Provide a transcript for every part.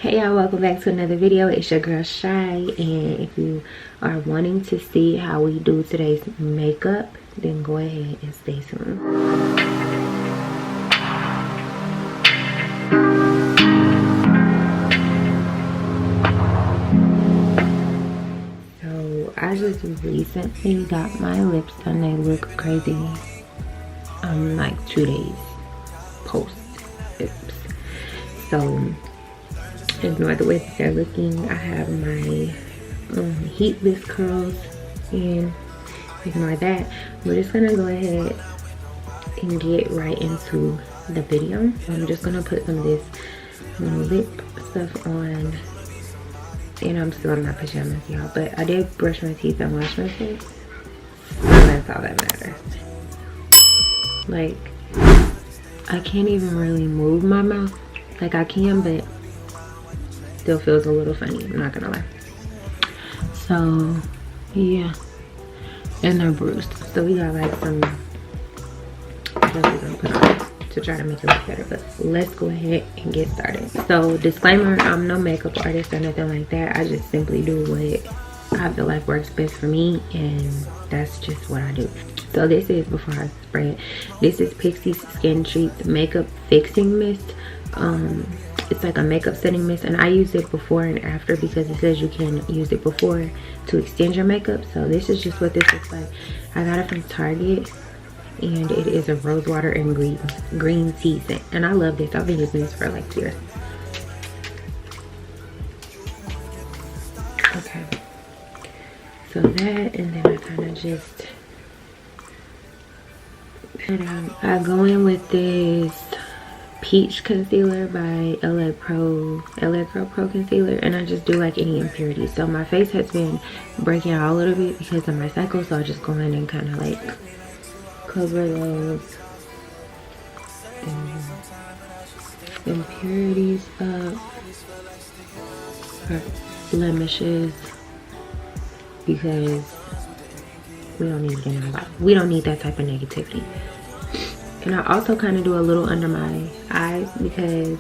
Hey y'all, welcome back to another video. It's your girl Shy, and if you are wanting to see how we do today's makeup, then go ahead and stay tuned. So I just recently got my lips done. They look crazy. I'm like 2 days post lips. So ignore the way that they're looking. I have my heatless curls and ignore that. We're just gonna go ahead and get right into the video. I'm just gonna put some of this lip stuff on, and I'm still in my pajamas, y'all, but I did brush my teeth and wash my face, so that's all that matters. Like, I can't even really move my mouth. Like, I can, but still feels a little funny, I'm not gonna lie. So yeah, and they're bruised, so we got like some stuff we're gonna put on to try to make it look better. But let's go ahead and get started. So disclaimer, I'm no makeup artist or nothing like that. I just simply do what I feel like works best for me, and that's just what I do. So this is, before I spray it, this is Pixie's Skin Treats Makeup Fixing Mist. It's like a makeup setting mist, and I use it before and after because it says you can use it before to extend your makeup. So this is just what this looks like. I got it from Target, and it is a rose water and green tea scent, and I love this. I've been using this for like years. Okay, so that, and then I kind of just I go in with this Peach Concealer by 𝐿𝑜𝑣𝑒 Pro Concealer, and I just do like any impurities. So my face has been breaking out a little bit because of my cycle, so I just go in and kind of like cover those impurities up, or blemishes, because we don't need it in our life. We don't need that type of negativity. And I also kind of do a little under my eyes because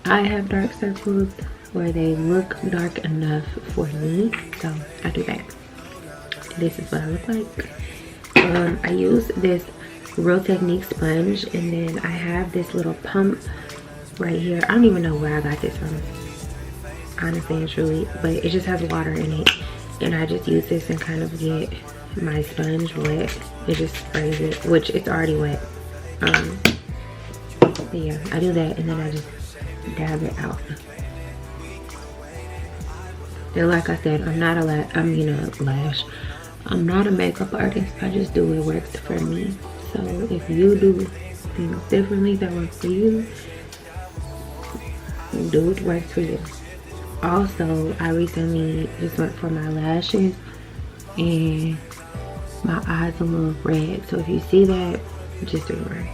I have dark circles where they look dark enough for me. So I do that. This is what I look like. I use this Real Technique sponge, and then I have this little pump right here. I don't even know where I got this from, honestly and truly, but it just has water in it. And I just use this and kind of get my sponge wet. It just sprays it, which it's already wet. But yeah, I do that, and then I just dab it out. And like I said, I'm not I'm not a makeup artist. I just do what works for me. So if you do things differently that work for you, do what works for you. Also, I recently just went for my lashes, and my eyes a little red, so if you see that, just ignore it.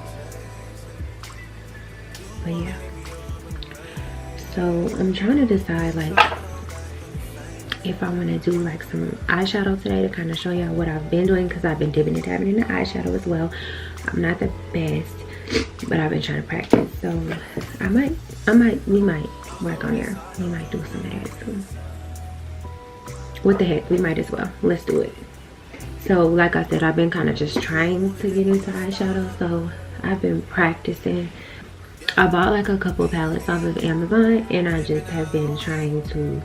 But yeah, so I'm trying to decide like if I want to do like some eyeshadow today to kind of show y'all what I've been doing, because I've been dipping and dabbing in the eyeshadow as well. I'm not the best, but I've been trying to practice, so we might work on here. We might do some of that too. What the heck, we might as well. Let's do it. So like I said, I've been kind of just trying to get into eyeshadow, so I've been practicing. I bought like a couple palettes off of Amazon, and I just have been trying to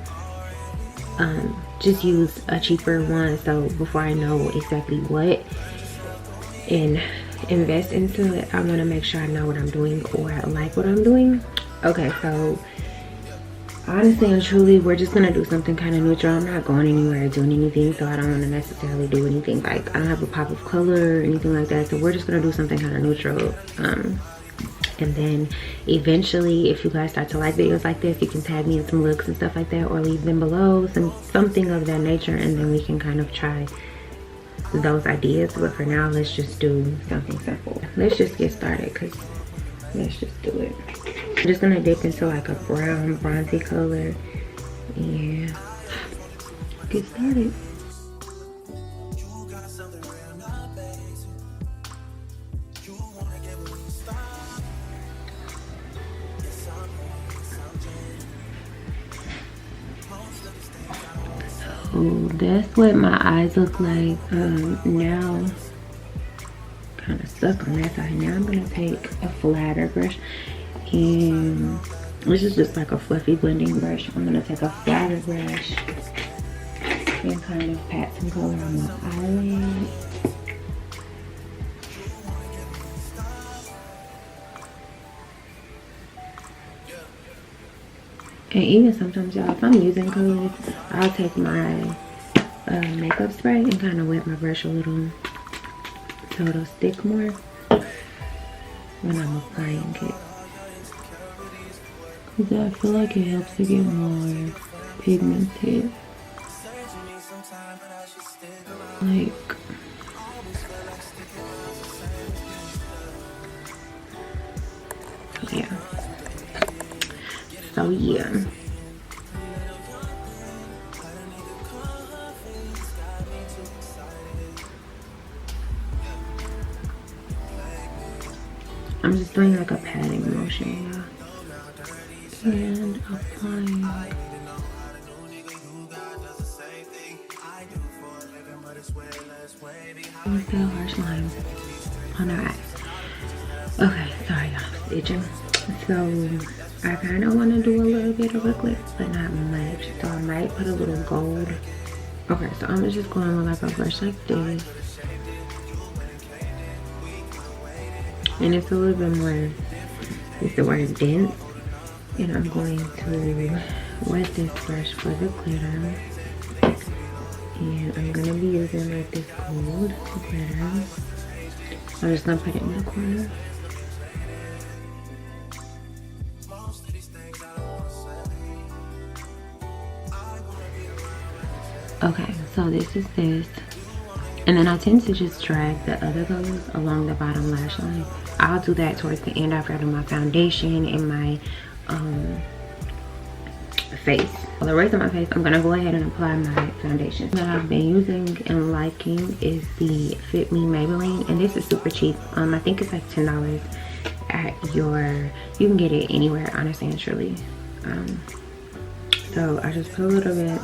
just use a cheaper one, so before I know exactly what and invest into it, I want to make sure I know what I'm doing, or I like what I'm doing. Okay, so honestly and truly, we're just gonna do something kind of neutral. I'm not going anywhere or doing anything, so I don't want to necessarily do anything like, I don't have a pop of color or anything like that, so we're just gonna do something kind of neutral. And then eventually, if you guys start to like videos like this, you can tag me in some looks and stuff like that, or leave them below, something of that nature, and then we can kind of try those ideas. But for now, let's just do something simple. Let's just get started, because let's just do it. I'm just gonna dip into like a brown bronzy color and get started. that's what my eyes look like now. Kind of stuck on that side. Now I'm gonna take a flatter brush, and this is just like a fluffy blending brush. I'm gonna take a flatter brush and kind of pat some color on my eyelid. And even sometimes, y'all, if I'm using colors, I'll take my makeup spray and kind of wet my brush a little so it'll stick more when I'm applying it. Because I feel like it helps to get more pigmented. Like, yeah. So yeah. I'm just doing like a patting motion, y'all. And applying. With the harsh lines on our eyes. Okay, sorry y'all, itching. So I kind of want to do a little bit of a lip, but not much. So I might put a little gold. Okay, so I'm just going with like a brush like this. And it's a little bit more, it's the word dense. And I'm going to wet this brush for the glitter. And I'm going to be using like this gold glitter. I'm just going to put it in the corner. Okay, so this is this. And then I tend to just drag the other colors along the bottom lash line. I'll do that towards the end after I do my foundation and my face. For the rest of my face, I'm gonna go ahead and apply my foundation. That I've been using and liking is the Fit Me Maybelline, and this is super cheap. I think it's like $10 at you can get it anywhere, honestly and truly. So I just put a little bit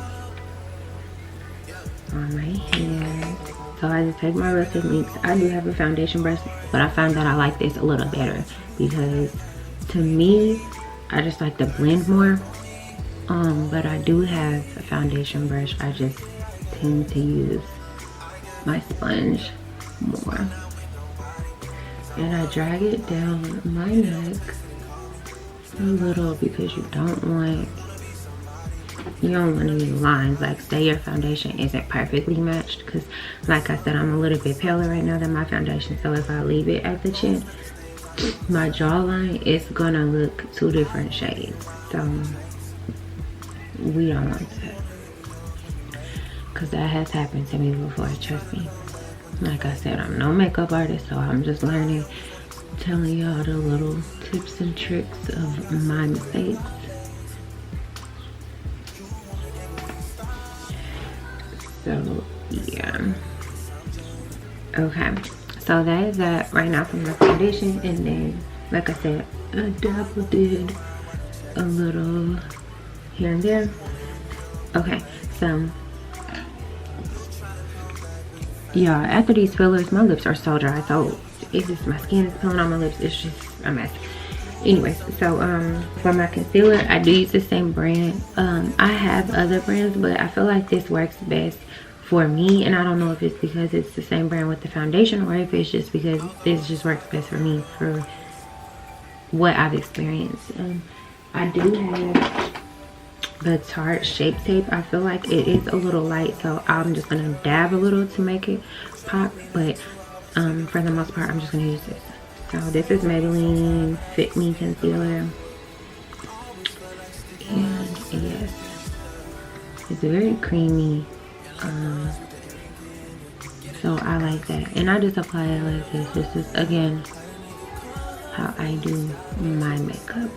on my hand. So I just take my Rustic Mix. I do have a foundation brush, but I find that I like this a little better because to me, I just like to blend more. But I do have a foundation brush. I just tend to use my sponge more. And I drag it down my neck a little because you don't want any lines. Like, say your foundation isn't perfectly matched, because like I said, I'm a little bit paler right now than my foundation, so if I leave it at the chin, my jawline is gonna look two different shades. So we don't want that, because that has happened to me before, trust me. Like I said, I'm no makeup artist, so I'm just learning, telling y'all the little tips and tricks of my mistakes. So yeah, okay, so that is that right now for my foundation. And then, like I said, I did a little here and there. Okay, so yeah, after these fillers, my lips are so dry, so it's just, my skin is peeling on my lips. It's just a mess. Anyways, so for my concealer, I do use the same brand. I have other brands, but I feel like this works best for me, and I don't know if it's because it's the same brand with the foundation, or if it's just because this just works best for me for what I've experienced. I do have the Tarte Shape Tape. I feel like it is a little light, so I'm just gonna dab a little to make it pop, but for the most part, I'm just gonna use this. So this is Maybelline Fit Me Concealer, and yes, it's very creamy, so I like that. And I just apply it like this. This is, again, how I do my makeup.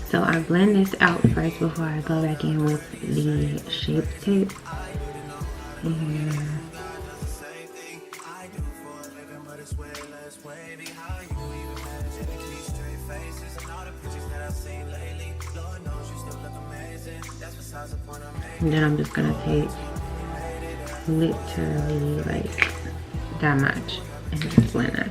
So I blend this out first before I go back in with the Shape Tape. And And then I'm just gonna take literally like that much and just blend it.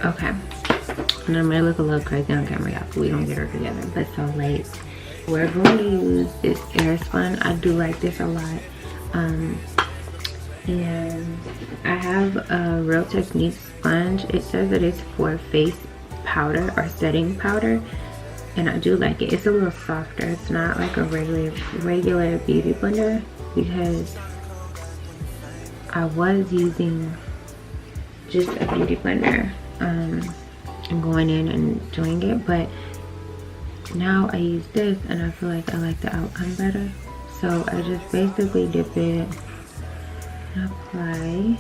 Okay, and I might look a little crazy on camera, y'all, but we gonna get her together. But so late. We're going to use this Airspun. I do like this a lot. And I have a Real Techniques sponge. It says that it's for face powder or setting powder, and I do like it. It's a little softer. It's not like a regular beauty blender, because I was using just a beauty blender and going in and doing it, but now I use this and I feel like I like the outcome better. So I just basically dip it and apply,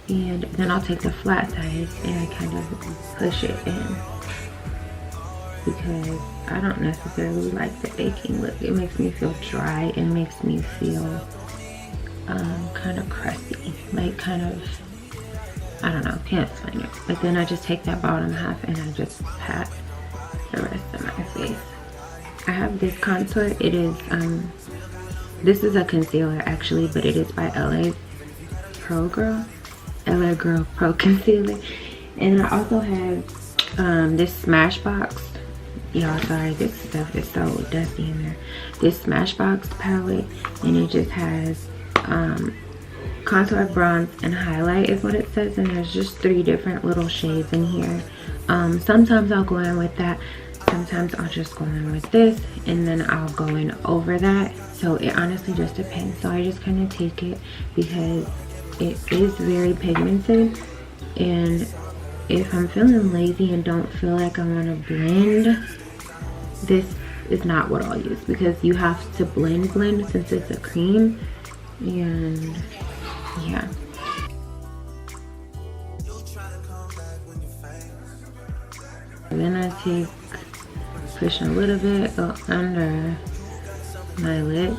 and then I'll take the flat side and I kind of push it in, because I don't necessarily like the baking look. It makes me feel dry. It makes me feel kind of crusty, like kind of, I don't know, can't explain it. But then I just take that bottom half and I just pat the rest of my face. I have this contour. It is this is a concealer actually, but it is by LA Girl Pro Concealer. And I also have this Smashbox, y'all, sorry, this stuff is so dusty in there, this Smashbox palette, and it just has contour, bronze, and highlight is what it says, and there's just 3 different little shades in here. Sometimes I'll go in with that, sometimes I'll just go in with this, and then I'll go in over that. So it honestly just depends. So I just kind of take it because it is very pigmented, and if I'm feeling lazy and don't feel like I want to blend, this is not what I'll use, because you have to blend since it's a cream. And yeah, and then I push a little bit, go under my lip,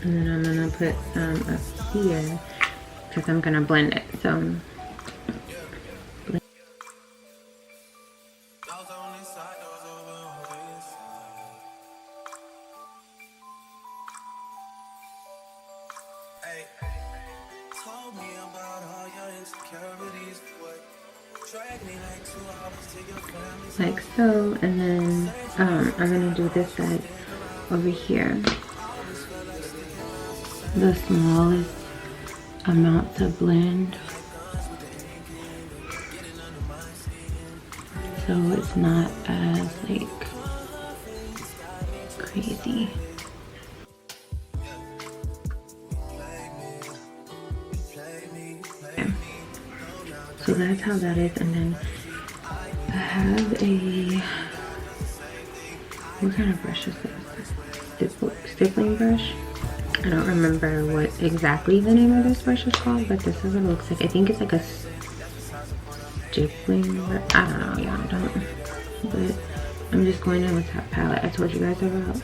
and then I'm gonna put some up here because I'm gonna blend it. So like so, and then I'm gonna do this side over here, the smallest amount to blend, so it's not as like crazy. Okay. So that's how that is. And then I have a, what kind of brush is this? Stippling brush. I don't remember what exactly the name of this brush is called, but this is what it looks like. I think it's like a stippling brush. I don't know, y'all, don't. But I'm just going in with that palette I told you guys about,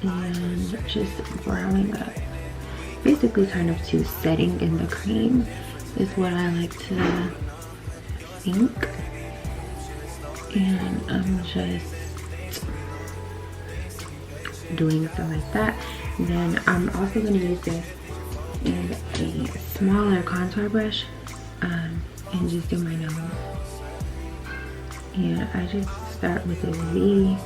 and just browning up. Basically kind of to setting in the cream is what I like to think. And I'm just doing stuff like that. And then I'm also going to use this and a smaller contour brush and just do my nose. And I just start with a V.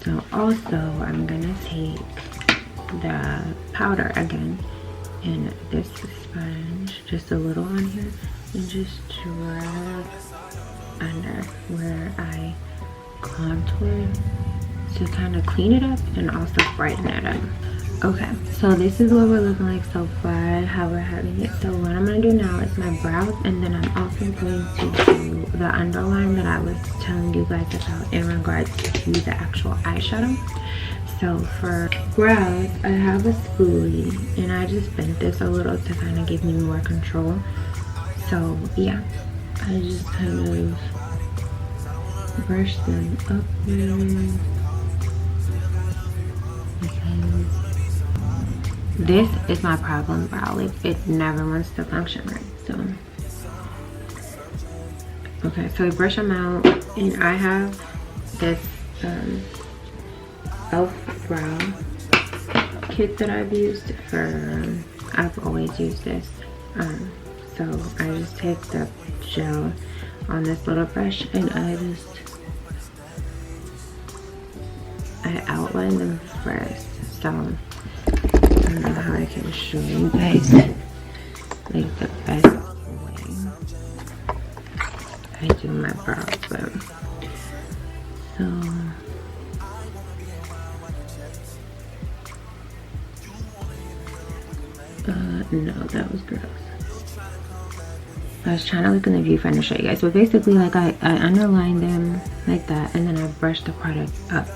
So also I'm going to take the powder again in this sponge, just a little on here, and just drag under where I contour to kind of clean it up and also brighten it up. Okay, so this is what we're looking like so far, how we're having it. So what I'm going to do now is my brows, and then I'm also going to do the underline that I was telling you guys about in regards to the actual eyeshadow. So for brows, I have a spoolie, and I just bent this a little to kind of give me more control. So yeah, I just kind of brush them upwards because this is my problem brow lip. It never wants to function right. So okay, so I brush them out, and I have this ℍ𝕁𝕆𝕐 brow kit that I've used for I've always used this. So I just take the gel on this little brush and I outline them first. So I don't know how I can show you guys like the best way I do my brows, but so no, that was gross. I was trying to look in the viewfinder to show you guys, but basically like I underline them like that, and then I brush the product up.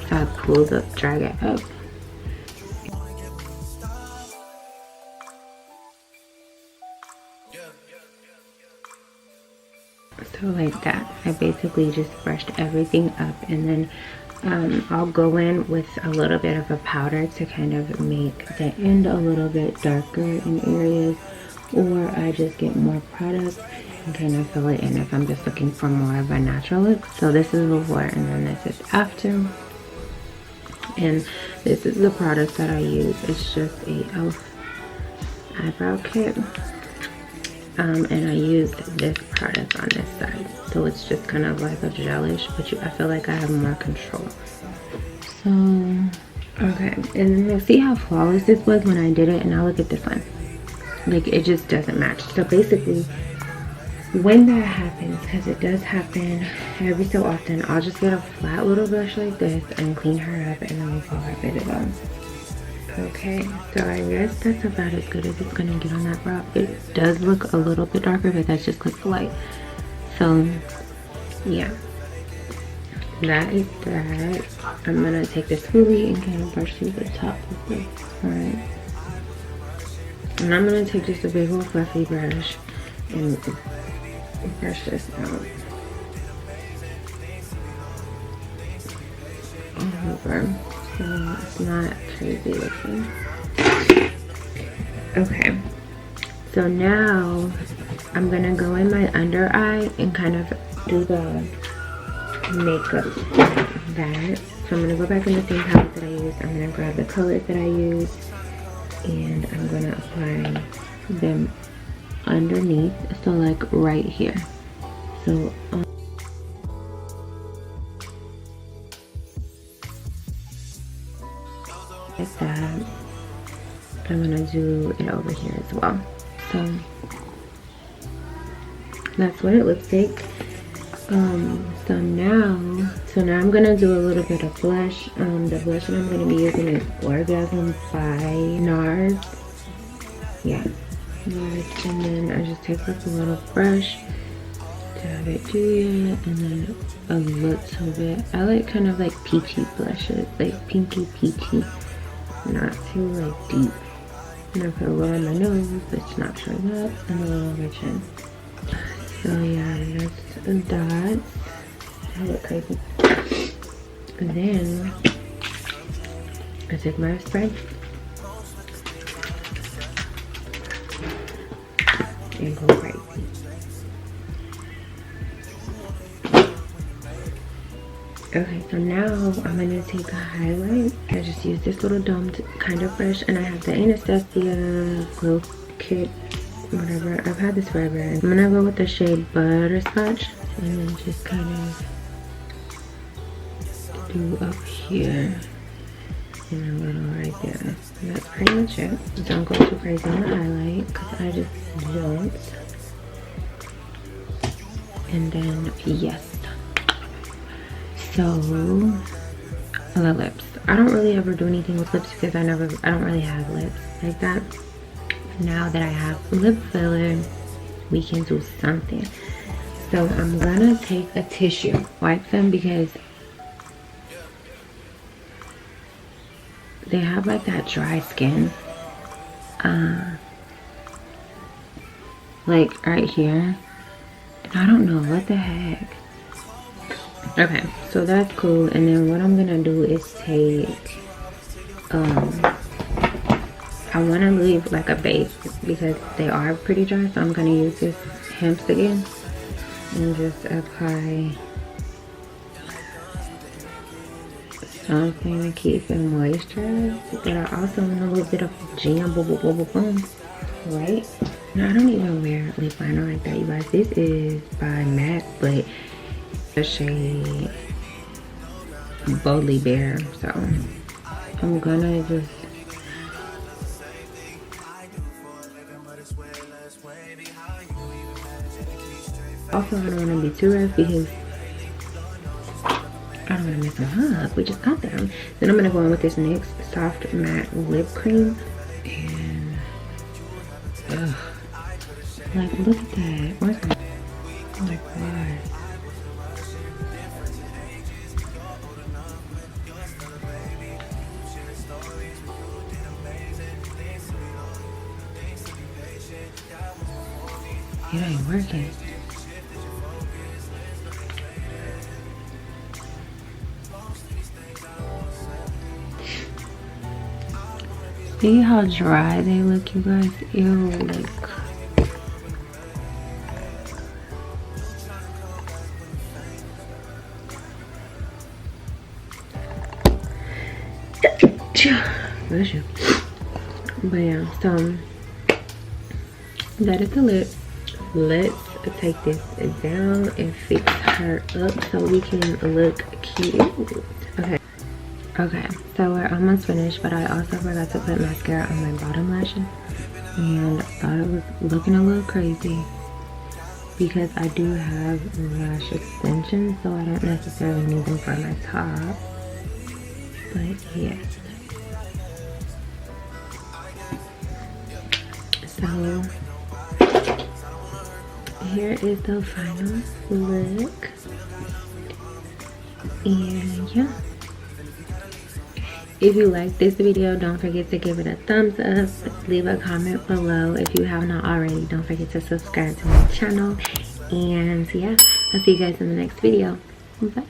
So I drag it up. So like that, I basically just brushed everything up, and then I'll go in with a little bit of a powder to kind of make the end a little bit darker in areas, or I just get more product and kind of fill it in if I'm just looking for more of a natural look. So this is before and then this is after, and this is the product that I use. It's just a ℍ𝕁 eyebrow kit, and I used this product on this side, so it's just kind of like a gelish, but I feel like I have more control. So okay, and you'll see how flawless this was when I did it, and now look at this one. Like, it just doesn't match. So basically, when that happens, because it does happen every so often, I'll just get a flat little brush like this and clean her up, and then we'll go right it on. Okay, so I guess that's about as good as it's gonna get on that brow. It does look a little bit darker, but that's just because the light. So yeah, that is that. I'm gonna take this spoolie and kind of brush through the top of this. Alright, and I'm gonna take just a big old fluffy brush and brush this out over, so it's not crazy looking. Okay, so now I'm gonna go in my under eye and kind of do the makeup that. So I'm gonna go back in the same palette that I used. I'm gonna grab the colors that I used, and I'm gonna apply them underneath, so like right here. So like that. I'm gonna do it over here as well. So that's what it looks like. So now I'm gonna do a little bit of blush. The blush that I'm gonna be using is Orgasm by NARS. Yeah, NARS. And then I just take this little brush, dab it to you, and then a little bit. I like kind of like peachy blushes, like pinky peachy, not too like deep. And I put a little on my nose, which not showing up, and a little on my chin. So yeah, that's that. I look crazy. And then I take my spread and go crazy. Okay, so now I'm gonna take a highlight. I just use this little domed kind of brush, and I have the anastasia glow kit, whatever. I've had this forever. I'm gonna go with the shade Butterscotch, and then just kind of do up here and a little right there. And that's pretty much it. Don't go too crazy on the highlight, because I just don't. And then yes. So the lips. I don't really ever do anything with lips because I don't really have lips like that. Now that I have lip filler, we can do something. So I'm gonna take a tissue, wipe them, because they have like that dry skin, like right here, and I don't know what the heck. Okay, so that's cool. And then what I'm gonna do is take I want to leave like a base because they are pretty dry, so I'm going to use this ℍ𝕁𝕁 again and just apply something to keep it moisturized. But I also want a little bit of jam, boom, right? No, I don't even wear lip liner like that, you guys. This is by MAC, but the shade Boldly Bare. So I'm gonna just also, I don't want to be too rough because I don't want to mess them up. We just got them. Then I'm going to go in with this NYX Soft Matte Lip Cream. And, ugh. Like, look at that. Where's my, oh my god. It ain't working. See how dry they look, you guys? Ew, like. Bless you. But yeah, so that is the lip. Let's take this down and fix her up so we can look cute. Okay, so we're almost finished, but I also forgot to put mascara on my bottom lashes and I thought it was looking a little crazy because I do have lash extensions, so I don't necessarily need them for my top, but yes. So here is the final look, and yeah. If you like this video, don't forget to give it a thumbs up. Leave a comment below. If you have not already, don't forget to subscribe to my channel. And yeah, I'll see you guys in the next video. Bye.